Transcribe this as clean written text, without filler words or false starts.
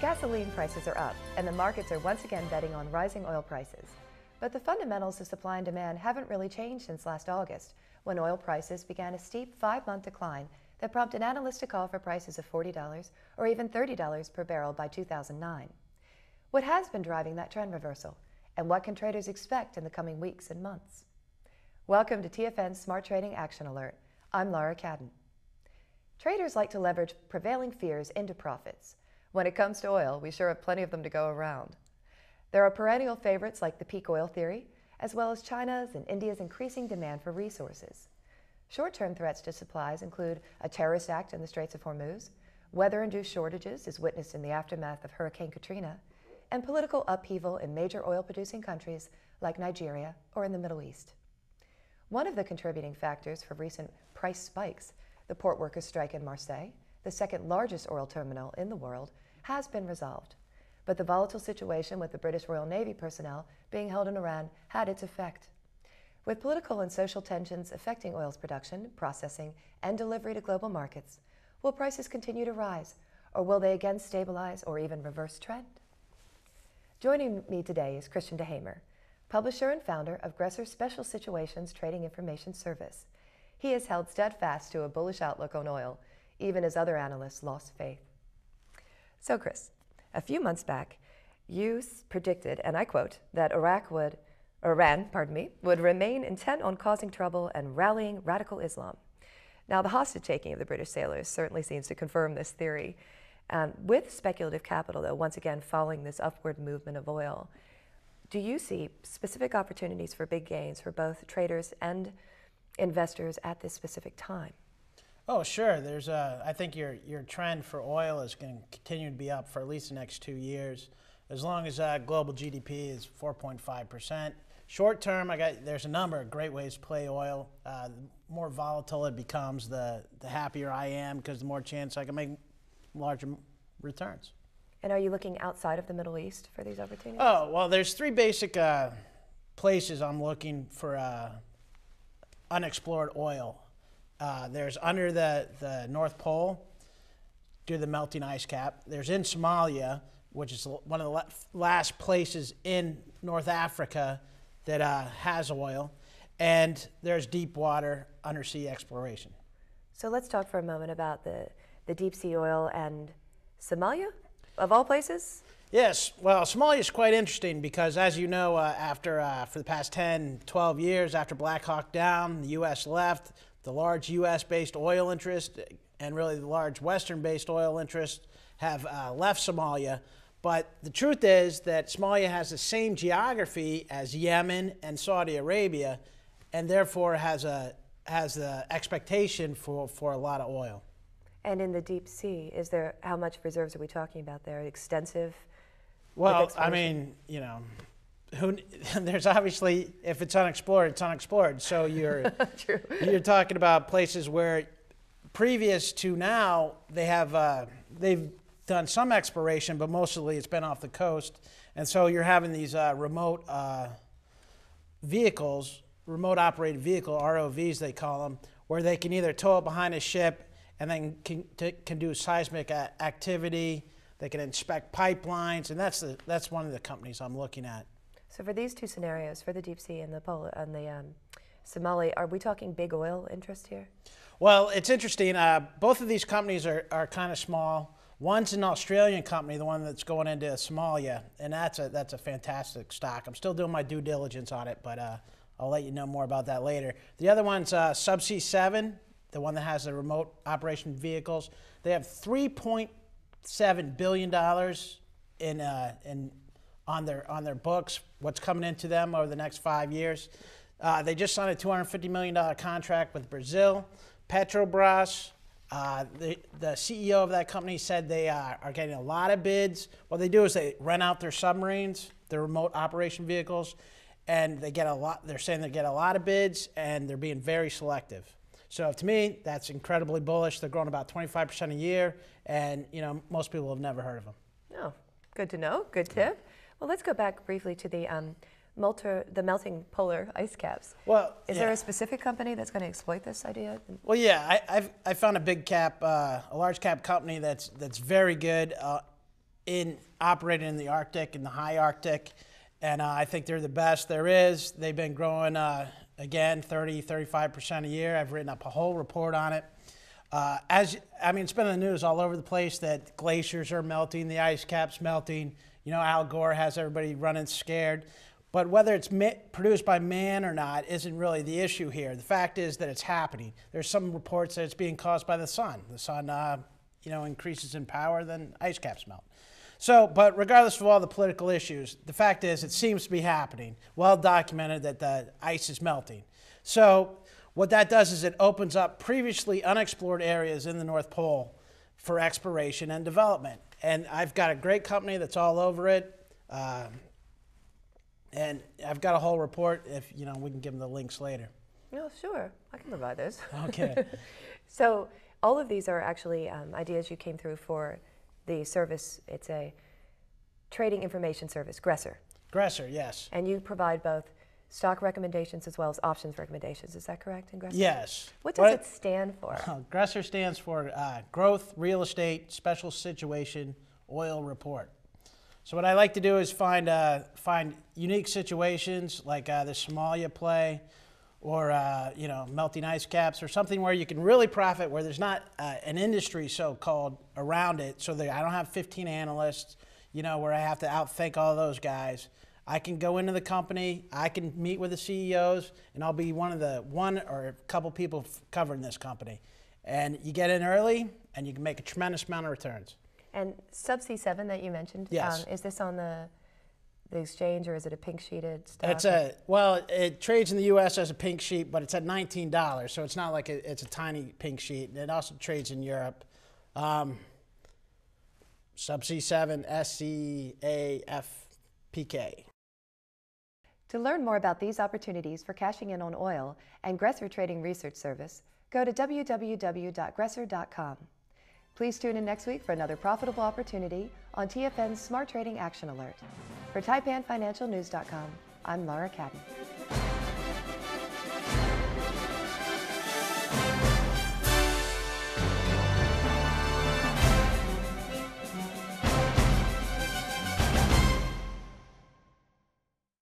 Gasoline prices are up, and the markets are once again betting on rising oil prices. But the fundamentals of supply and demand haven't really changed since last August, when oil prices began a steep 5-month decline that prompted analysts to call for prices of $40 or even $30 per barrel by 2009. What has been driving that trend reversal, and what can traders expect in the coming weeks and months? Welcome to TFN's Smart Trading Action Alert. I'm Laura Cadden. Traders like to leverage prevailing fears into profits. When it comes to oil, we sure have plenty of them to go around. There are perennial favorites like the peak oil theory, as well as China's and India's increasing demand for resources. Short-term threats to supplies include a terrorist act in the Straits of Hormuz, weather-induced shortages as witnessed in the aftermath of Hurricane Katrina, and political upheaval in major oil-producing countries like Nigeria or in the Middle East. One of the contributing factors for recent price spikes, the port workers' strike in Marseille, the second largest oil terminal in the world, has been resolved. But the volatile situation with the British Royal Navy personnel being held in Iran had its effect. With political and social tensions affecting oil's production, processing, and delivery to global markets, will prices continue to rise, or will they again stabilize or even reverse trend? Joining me today is Christian DeHamer, publisher and founder of Gresser Special Situations Trading Information Service. He has held steadfast to a bullish outlook on oil, even as other analysts lost faith. So Chris, a few months back, you predicted, and I quote, that Iran would remain intent on causing trouble and rallying radical Islam. Now, the hostage-taking of the British sailors certainly seems to confirm this theory. With speculative capital, though, once again following this upward movement of oil, do you see specific opportunities for big gains for both traders and investors at this specific time? Oh, sure. There's I think your trend for oil is going to continue to be up for at least the next 2 years, as long as global GDP is 4.5%. Short term, there's a number of great ways to play oil. The more volatile it becomes, the happier I am, because the more chance I can make larger returns. And are you looking outside of the Middle East for these opportunities? Oh, well, there's three basic places I'm looking for unexplored oil. There's under the North Pole, due to the melting ice cap. There's in Somalia, which is one of the last places in North Africa that has oil. And there's deep water undersea exploration. So let's talk for a moment about the deep sea oil and Somalia, of all places? Yes, well, Somalia is quite interesting because, as you know, for the past 10, 12 years, after Black Hawk Down, the U.S. left. The large U.S.-based oil interest and really the large Western-based oil interest have left Somalia. But the truth is that Somalia has the same geography as Yemen and Saudi Arabia, and therefore has the expectation for a lot of oil. And in the deep sea, how much reserves are we talking about there? Extensive? Well, I mean, you know, there's obviously, if it's unexplored, it's unexplored. So you're talking about places where previous to now they've done some exploration, but mostly it's been off the coast. And so you're having these remote vehicles, remote operated vehicle, ROVs they call them, where they can either tow it behind a ship and then can do seismic activity. They can inspect pipelines, and that's one of the companies I'm looking at. So for these two scenarios, for the deep sea and the Somali, are we talking big oil interest here? Well, it's interesting. Both of these companies are kind of small. One's an Australian company, the one that's going into Somalia, and that's a fantastic stock. I'm still doing my due diligence on it, but I'll let you know more about that later. The other one's Subsea 7, the one that has the remote operation vehicles. They have $3.7 billion on their books, what's coming into them over the next 5 years. They just signed a $250 million contract with Brazil. Petrobras, the CEO of that company said they are getting a lot of bids. What they do is they rent out their submarines, their remote operation vehicles, and they get a lot. They're saying they get a lot of bids, and they're being very selective. So to me, that's incredibly bullish. They're growing about 25% a year, and most people have never heard of them. Oh, good to know. Good tip. Well, let's go back briefly to the melting polar ice caps. Well, is there a specific company that's going to exploit this idea? Well, yeah, I found a large cap company that's very good in operating in the Arctic and the high Arctic, and I think they're the best there is. They've been growing, again, 35% a year. I've written up a whole report on it. It's been in the news all over the place that glaciers are melting, the ice cap's melting. You know, Al Gore has everybody running scared. But whether it's produced by man or not isn't really the issue here. The fact is that it's happening. There's some reports that it's being caused by the sun. The sun, increases in power, then ice caps melt. So, but regardless of all the political issues, the fact is it seems to be happening. Well documented that the ice is melting. So what that does is it opens up previously unexplored areas in the North Pole for exploration and development. And I've got a great company that's all over it. And I've got a whole report. If we can give them the links later. Oh, sure. I can provide those. Okay. So all of these are actually ideas you came through for the service. It's a trading information service, Gresser. Gresser, yes. And you provide both stock recommendations as well as options recommendations. Is that correct in Gresser? Yes. What does it stand for? Gresser stands for Growth, Real Estate, Special Situation, Oil Report. So what I like to do is find unique situations like the Somalia play, or melting ice caps, or something where you can really profit, where there's not an industry so-called around it, so that I don't have 15 analysts, where I have to outthink all those guys. I can go into the company, I can meet with the CEOs, and I'll be one or a couple people covering this company. And you get in early, and you can make a tremendous amount of returns. And Subsea 7 that you mentioned, yes. Is this on the exchange, or is it a pink sheeted stock? It trades in the U.S. as a pink sheet, but it's at $19, so it's not like it's a tiny pink sheet. It also trades in Europe. Subsea 7, SCAFPK. To learn more about these opportunities for cashing in on oil and Gresser Trading Research Service, go to www.gresser.com. Please tune in next week for another profitable opportunity on TFN's Smart Trading Action Alert. For TaipanFinancialNews.com, I'm Laura Cadden.